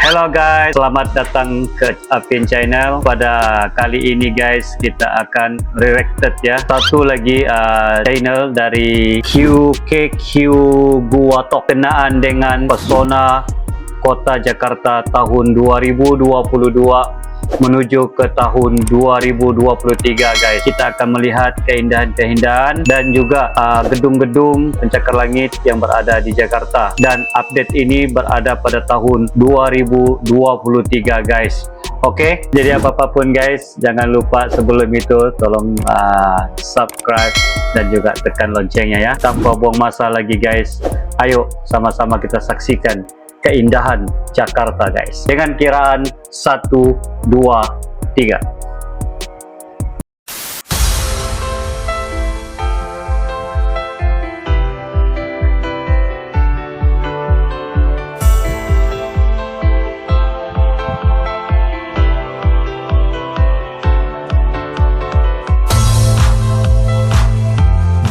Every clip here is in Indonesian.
Hello guys, selamat datang ke Apin Channel. Pada kali ini guys, kita akan reacted ya satu lagi channel dari QKQ Guatok kenaan dengan pesona Kota Jakarta tahun 2022 menuju ke tahun 2023 guys. Kita akan melihat keindahan-keindahan dan juga gedung-gedung pencakar langit yang berada di Jakarta, dan update ini berada pada tahun 2023 guys. Oke, jadi apapun guys, jangan lupa sebelum itu tolong subscribe dan juga tekan loncengnya ya. Tanpa buang masa lagi guys, ayo sama-sama kita saksikan keindahan Jakarta guys, dengan kiraan 1, 2, 3.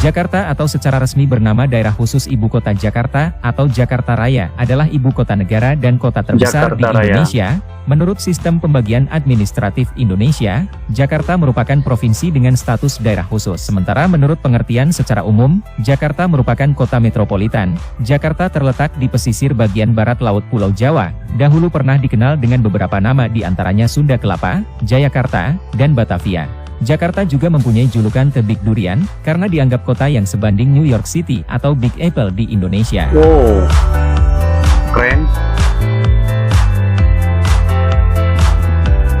Jakarta atau secara resmi bernama Daerah Khusus Ibu Kota Jakarta atau Jakarta Raya adalah ibu kota negara dan kota terbesar di Indonesia. Menurut sistem pembagian administratif Indonesia, Jakarta merupakan provinsi dengan status daerah khusus. Sementara menurut pengertian secara umum, Jakarta merupakan kota metropolitan. Jakarta terletak di pesisir bagian barat Laut Pulau Jawa. Dahulu pernah dikenal dengan beberapa nama, di antaranya Sunda Kelapa, Jayakarta, dan Batavia. Jakarta juga mempunyai julukan The Big Durian, karena dianggap kota yang sebanding New York City atau Big Apple di Indonesia. Wow, keren.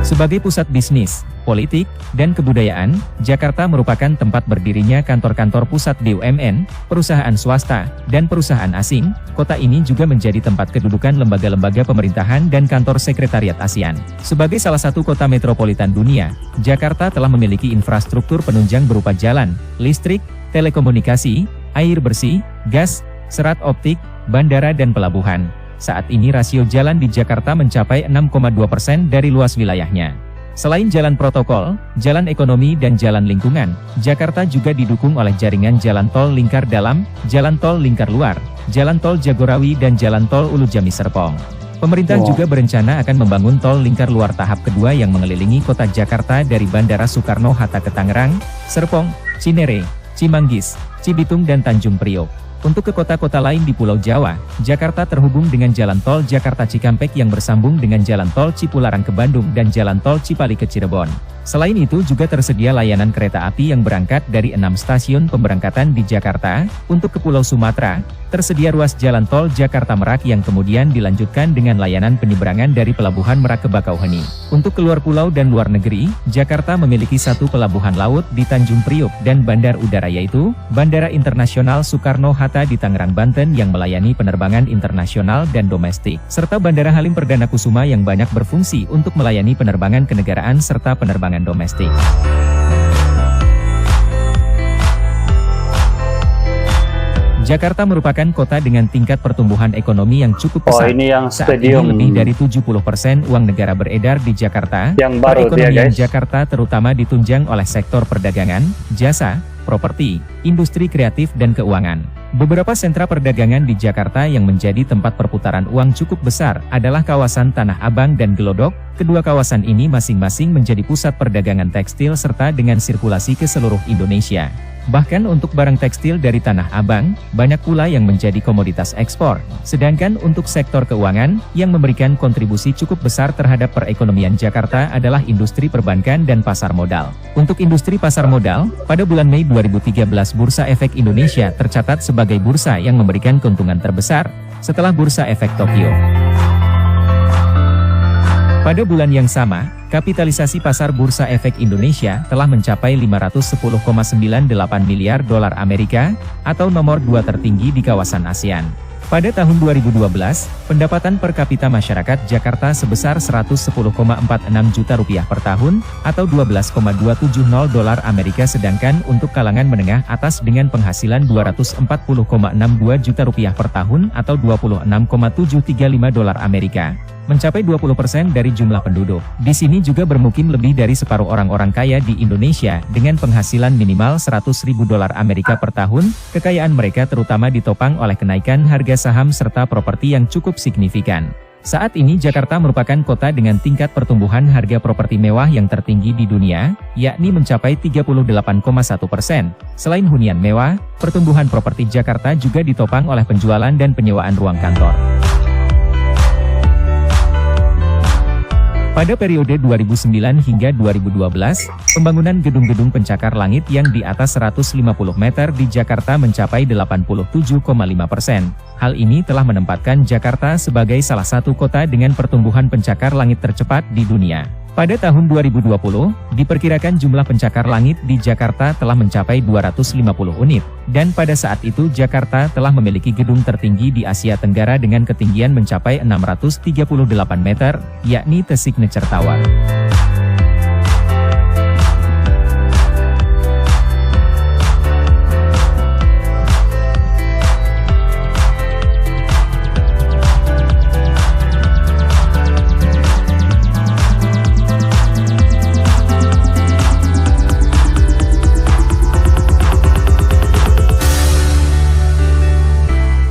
Sebagai pusat bisnis, politik, dan kebudayaan, Jakarta merupakan tempat berdirinya kantor-kantor pusat BUMN, perusahaan swasta, dan perusahaan asing. Kota ini juga menjadi tempat kedudukan lembaga-lembaga pemerintahan dan kantor sekretariat ASEAN. Sebagai salah satu kota metropolitan dunia, Jakarta telah memiliki infrastruktur penunjang berupa jalan, listrik, telekomunikasi, air bersih, gas, serat optik, bandara dan pelabuhan. Saat ini rasio jalan di Jakarta mencapai 6,2% dari luas wilayahnya. Selain jalan protokol, jalan ekonomi dan jalan lingkungan, Jakarta juga didukung oleh jaringan jalan tol lingkar dalam, jalan tol lingkar luar, jalan tol Jagorawi dan jalan tol Ulu Jami Serpong. Pemerintah juga berencana akan membangun tol lingkar luar tahap kedua yang mengelilingi kota Jakarta dari Bandara Soekarno-Hatta ke Tangerang, Serpong, Cinere, Cimanggis, Cibitung dan Tanjung Priok. Untuk ke kota-kota lain di Pulau Jawa, Jakarta terhubung dengan jalan tol Jakarta-Cikampek yang bersambung dengan jalan tol Cipularang ke Bandung dan jalan tol Cipali ke Cirebon. Selain itu juga tersedia layanan kereta api yang berangkat dari 6 stasiun pemberangkatan di Jakarta. Untuk ke Pulau Sumatera, tersedia ruas jalan tol Jakarta-Merak yang kemudian dilanjutkan dengan layanan penyeberangan dari Pelabuhan Merak ke Bakauheni. Untuk keluar pulau dan luar negeri, Jakarta memiliki satu pelabuhan laut di Tanjung Priok dan bandar udara, yaitu Bandara Internasional Soekarno-Hatta di Tangerang, Banten yang melayani penerbangan internasional dan domestik, serta Bandara Halim Perdana Kusuma yang banyak berfungsi untuk melayani penerbangan kenegaraan serta penerbangan domestik. Jakarta merupakan kota dengan tingkat pertumbuhan ekonomi yang cukup pesat. Ini yang Saat stadium. ini lebih dari 70% uang negara beredar di Jakarta. Yang baru Perekonomian guys. Jakarta terutama ditunjang oleh sektor perdagangan, jasa, properti, industri kreatif dan keuangan. Beberapa sentra perdagangan di Jakarta yang menjadi tempat perputaran uang cukup besar adalah kawasan Tanah Abang dan Gelodok. Kedua kawasan ini masing-masing menjadi pusat perdagangan tekstil serta dengan sirkulasi ke seluruh Indonesia. Bahkan untuk barang tekstil dari Tanah Abang, banyak pula yang menjadi komoditas ekspor. Sedangkan untuk sektor keuangan, yang memberikan kontribusi cukup besar terhadap perekonomian Jakarta adalah industri perbankan dan pasar modal. Untuk industri pasar modal, pada bulan Mei 2013 Bursa Efek Indonesia tercatat sebagai bursa yang memberikan keuntungan terbesar, setelah Bursa Efek Tokyo. Pada bulan yang sama, kapitalisasi pasar Bursa Efek Indonesia telah mencapai 510,98 miliar dolar Amerika, atau nomor 2 tertinggi di kawasan ASEAN. Pada tahun 2012, pendapatan per kapita masyarakat Jakarta sebesar 110,46 juta rupiah per tahun, atau 12,270 dolar Amerika, sedangkan untuk kalangan menengah atas dengan penghasilan 240,62 juta rupiah per tahun atau 26,735 dolar Amerika. mencapai 20% dari jumlah penduduk. Di sini juga bermukim lebih dari separuh orang-orang kaya di Indonesia dengan penghasilan minimal 100.000 dolar Amerika per tahun. Kekayaan mereka terutama ditopang oleh kenaikan harga saham serta properti yang cukup signifikan. Saat ini Jakarta merupakan kota dengan tingkat pertumbuhan harga properti mewah yang tertinggi di dunia, yakni mencapai 38,1%. Selain hunian mewah, pertumbuhan properti Jakarta juga ditopang oleh penjualan dan penyewaan ruang kantor. Pada periode 2009 hingga 2012, pembangunan gedung-gedung pencakar langit yang di atas 150 meter di Jakarta mencapai 87,5%. Hal ini telah menempatkan Jakarta sebagai salah satu kota dengan pertumbuhan pencakar langit tercepat di dunia. Pada tahun 2020, diperkirakan jumlah pencakar langit di Jakarta telah mencapai 250 unit, dan pada saat itu Jakarta telah memiliki gedung tertinggi di Asia Tenggara dengan ketinggian mencapai 638 meter, yakni The Signature Tower.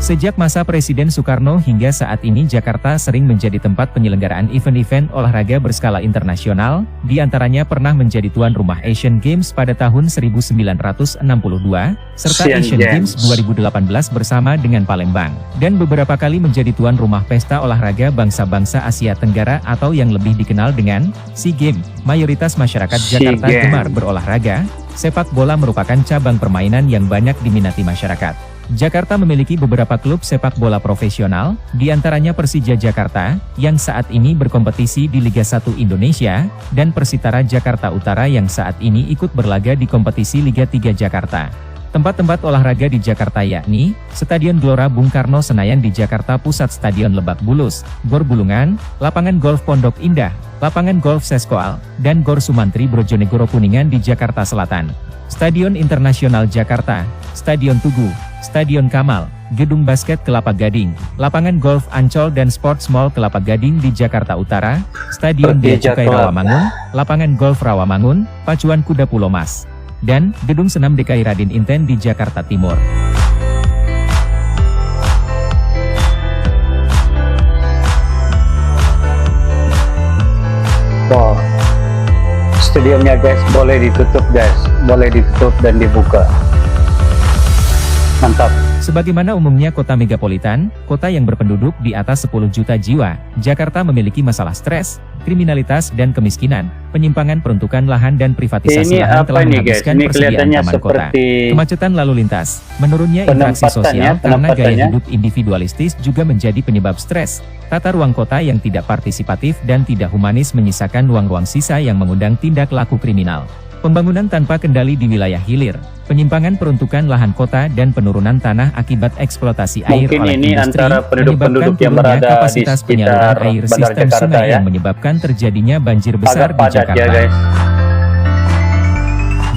Sejak masa Presiden Soekarno hingga saat ini Jakarta sering menjadi tempat penyelenggaraan event-event olahraga berskala internasional, di antaranya pernah menjadi tuan rumah Asian Games pada tahun 1962, serta Asian Games 2018 bersama dengan Palembang, dan beberapa kali menjadi tuan rumah pesta olahraga bangsa-bangsa Asia Tenggara atau yang lebih dikenal dengan SEA Games. Mayoritas masyarakat Jakarta gemar berolahraga, sepak bola merupakan cabang permainan yang banyak diminati masyarakat. Jakarta memiliki beberapa klub sepak bola profesional, di antaranya Persija Jakarta, yang saat ini berkompetisi di Liga 1 Indonesia, dan Persitara Jakarta Utara yang saat ini ikut berlaga di kompetisi Liga 3 Jakarta. Tempat-tempat olahraga di Jakarta yakni, Stadion Gelora Bung Karno Senayan di Jakarta Pusat, Stadion Lebak Bulus, Gor Bulungan, Lapangan Golf Pondok Indah, Lapangan Golf Seskoal, dan Gor Sumantri Brojonegoro Kuningan di Jakarta Selatan. Stadion Internasional Jakarta, Stadion Tugu, Stadion Kamal, Gedung Basket Kelapa Gading, Lapangan Golf Ancol dan Sports Mall Kelapa Gading di Jakarta Utara, Stadion Bea Cukai Rawamangun, Lapangan Golf Rawamangun, Pacuan Kuda Pulau Mas, dan Gedung Senam DKI Raden Inten di Jakarta Timur. Wow. Stadiumnya guys, boleh ditutup guys, boleh ditutup dan dibuka. Mantap. Sebagaimana umumnya kota megapolitan, kota yang berpenduduk di atas 10 juta jiwa, Jakarta memiliki masalah stres, kriminalitas dan kemiskinan, penyimpangan peruntukan lahan dan privatisasi ini lahan telah nih, menghabiskan ini persediaan taman kota. Kemacetan lalu lintas, menurunnya interaksi sosial karena gaya hidup individualistis juga menjadi penyebab stres. Tata ruang kota yang tidak partisipatif dan tidak humanis menyisakan ruang-ruang sisa yang mengundang tindak laku kriminal. Pembangunan tanpa kendali di wilayah hilir, penyimpangan peruntukan lahan kota dan penurunan tanah akibat eksploitasi air oleh ini industri, antara penduduk-penduduk yang berada kapasitas di sekitar penyaluran air Bandar sistem Jakarta sungai ya. yang menyebabkan terjadinya banjir besar di Agak padat Jakarta. ya guys.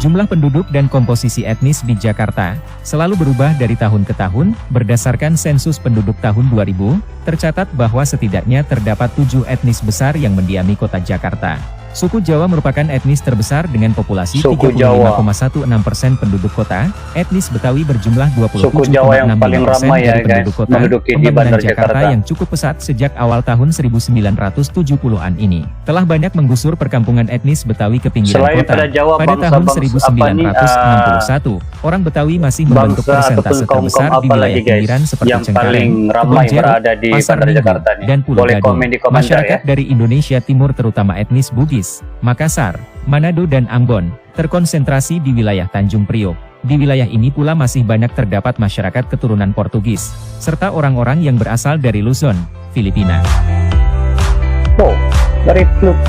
Jumlah penduduk dan komposisi etnis di Jakarta selalu berubah dari tahun ke tahun. Berdasarkan sensus penduduk tahun 2000, tercatat bahwa setidaknya terdapat 7 etnis besar yang mendiami kota Jakarta. Suku Jawa merupakan etnis terbesar dengan populasi 35,16% penduduk kota. Etnis Betawi berjumlah 27,65% dari penduduk kota. Pembangunan Jakarta yang cukup pesat sejak awal tahun 1970-an ini telah banyak menggusur perkampungan etnis Betawi ke pinggiran kota. Pada tahun 1961, orang Betawi masih membentuk persentase terbesar di wilayah pinggiran seperti Cengkareng, Kebon Jeruk, Pasar Minggu, dan Pulau Gadung. Masyarakat dari Indonesia Timur terutama etnis Bugis, Makassar, Manado dan Ambon, terkonsentrasi di wilayah Tanjung Priok. Di wilayah ini pula masih banyak terdapat masyarakat keturunan Portugis, serta orang-orang yang berasal dari Luzon, Filipina.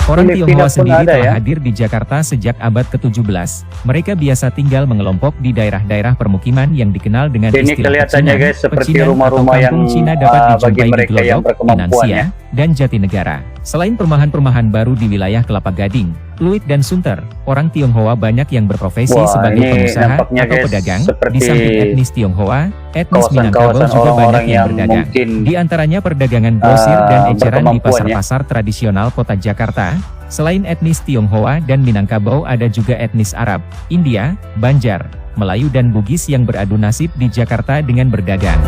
Orang Tionghoa sendiri telah hadir di Jakarta sejak abad ke-17. Mereka biasa tinggal mengelompok di daerah-daerah permukiman yang dikenal dengan istilah pecinan atau kampung Cina dapat dijumpai di Glodok, Pinangsia, dan Jatinegara. Selain perumahan-perumahan baru di wilayah Kelapa Gading, Pluit dan Sunter, orang Tionghoa banyak yang berprofesi sebagai pengusaha atau pedagang. Di samping etnis Tionghoa, etnis Minangkabau juga banyak yang berdagang. Di antaranya perdagangan grosir dan eceran di pasar-pasar tradisional kota Jakarta. Selain etnis Tionghoa dan Minangkabau, ada juga etnis Arab, India, Banjar, Melayu dan Bugis yang beradu nasib di Jakarta dengan berdagang.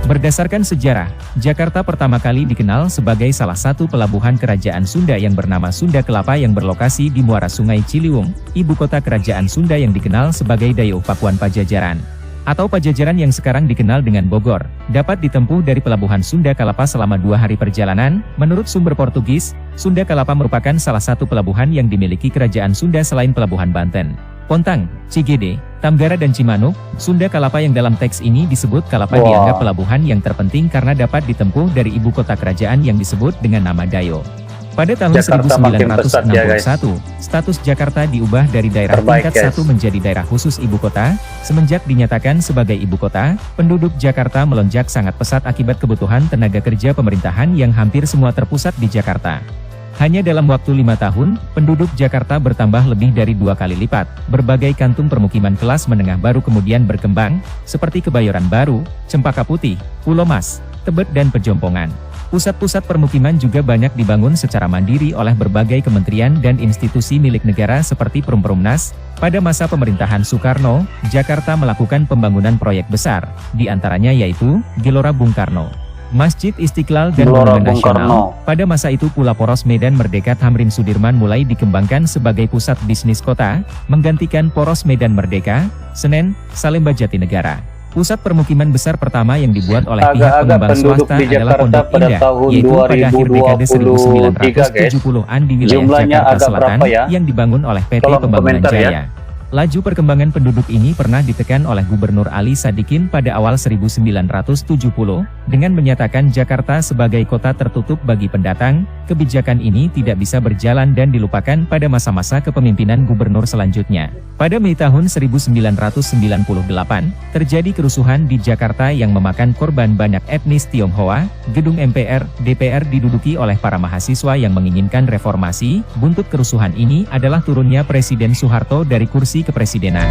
Berdasarkan sejarah, Jakarta pertama kali dikenal sebagai salah satu pelabuhan kerajaan Sunda yang bernama Sunda Kelapa yang berlokasi di muara Sungai Ciliwung, ibu kota kerajaan Sunda yang dikenal sebagai Dayo Pakuan Pajajaran. Atau Pajajaran yang sekarang dikenal dengan Bogor, dapat ditempuh dari pelabuhan Sunda Kelapa selama 2 hari perjalanan. Menurut sumber Portugis, Sunda Kelapa merupakan salah satu pelabuhan yang dimiliki kerajaan Sunda selain pelabuhan Banten, Pontang, Cigede, Tamgara dan Cimanuk. Sunda Kelapa yang dalam teks ini disebut Kelapa dianggap pelabuhan yang terpenting karena dapat ditempuh dari ibu kota kerajaan yang disebut dengan nama Dayo. Pada tahun Jakarta 1961, status Jakarta diubah dari daerah tingkat 1 menjadi daerah khusus ibu kota. Semenjak dinyatakan sebagai ibu kota, penduduk Jakarta melonjak sangat pesat akibat kebutuhan tenaga kerja pemerintahan yang hampir semua terpusat di Jakarta. Hanya dalam waktu 5 tahun, penduduk Jakarta bertambah lebih dari 2 kali lipat. Berbagai kantung permukiman kelas menengah baru kemudian berkembang, seperti Kebayoran Baru, Cempaka Putih, Pulau Mas, Tebet dan Pejompongan. Pusat-pusat permukiman juga banyak dibangun secara mandiri oleh berbagai kementerian dan institusi milik negara seperti Perumnas. Pada masa pemerintahan Soekarno, Jakarta melakukan pembangunan proyek besar, di antaranya yaitu Gelora Bung Karno, Masjid Istiqlal dan Monumen Nasional. Pada masa itu pula Poros Medan Merdeka Tamrin Sudirman mulai dikembangkan sebagai pusat bisnis kota, menggantikan Poros Medan Merdeka, Senen, Salemba Jatinegara. Pusat permukiman besar pertama yang dibuat oleh pihak pengembang swasta adalah Pondok Indah, yaitu pada akhir dekade 1970-an di wilayah Jakarta Selatan, yang dibangun oleh PT Pembangunan Jaya. Laju perkembangan penduduk ini pernah ditekan oleh Gubernur Ali Sadikin pada awal 1970, dengan menyatakan Jakarta sebagai kota tertutup bagi pendatang. Kebijakan ini tidak bisa berjalan dan dilupakan pada masa-masa kepemimpinan gubernur selanjutnya. Pada Mei tahun 1998, terjadi kerusuhan di Jakarta yang memakan korban banyak etnis Tionghoa. Gedung MPR, DPR diduduki oleh para mahasiswa yang menginginkan reformasi. Buntut kerusuhan ini adalah turunnya Presiden Soeharto dari kursi kepresidenan.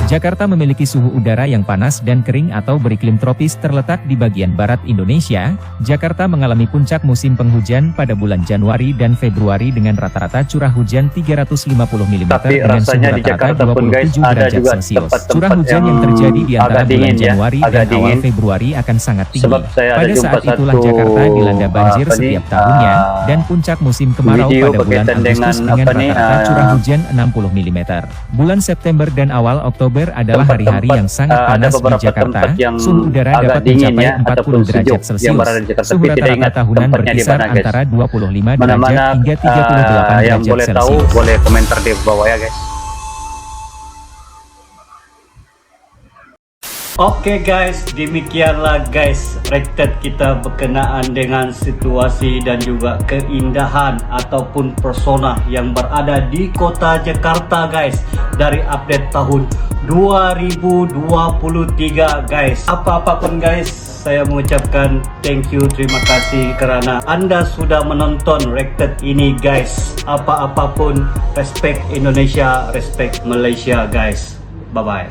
Jakarta memiliki suhu udara yang panas dan kering atau beriklim tropis. Terletak di bagian barat Indonesia. Jakarta mengalami puncak musim penghujan pada bulan Januari dan Februari dengan rata-rata curah hujan 350 mm dengan suhu rata-rata 27 derajat Celcius. Curah hujan yang terjadi di antara bulan Januari dan awal Februari akan sangat tinggi. Pada saat itulah Jakarta dilanda banjir setiap tahunnya, dan puncak musim kemarau pada bulan Agustus dengan rata-rata curah hujan 60 mm. Bulan September dan awal Oktober adalah hari-hari yang sangat panas di Jakarta. Suhu udara dapat mencapai 40 derajat Celcius. Suhu rata-rata tahunan berkisar antara 25 derajat hingga 38 yang derajat boleh Celcius. tahu, boleh komentar di bawah ya guys. Oke guys, demikianlah guys reacted kita berkenaan dengan situasi dan juga keindahan ataupun persona yang berada di kota Jakarta guys, dari update tahun 2023 guys. Apa-apapun guys, saya mengucapkan thank you, terima kasih kerana Anda sudah menonton reacted ini guys. Apa-apapun, respect Indonesia, respect Malaysia guys. Bye bye.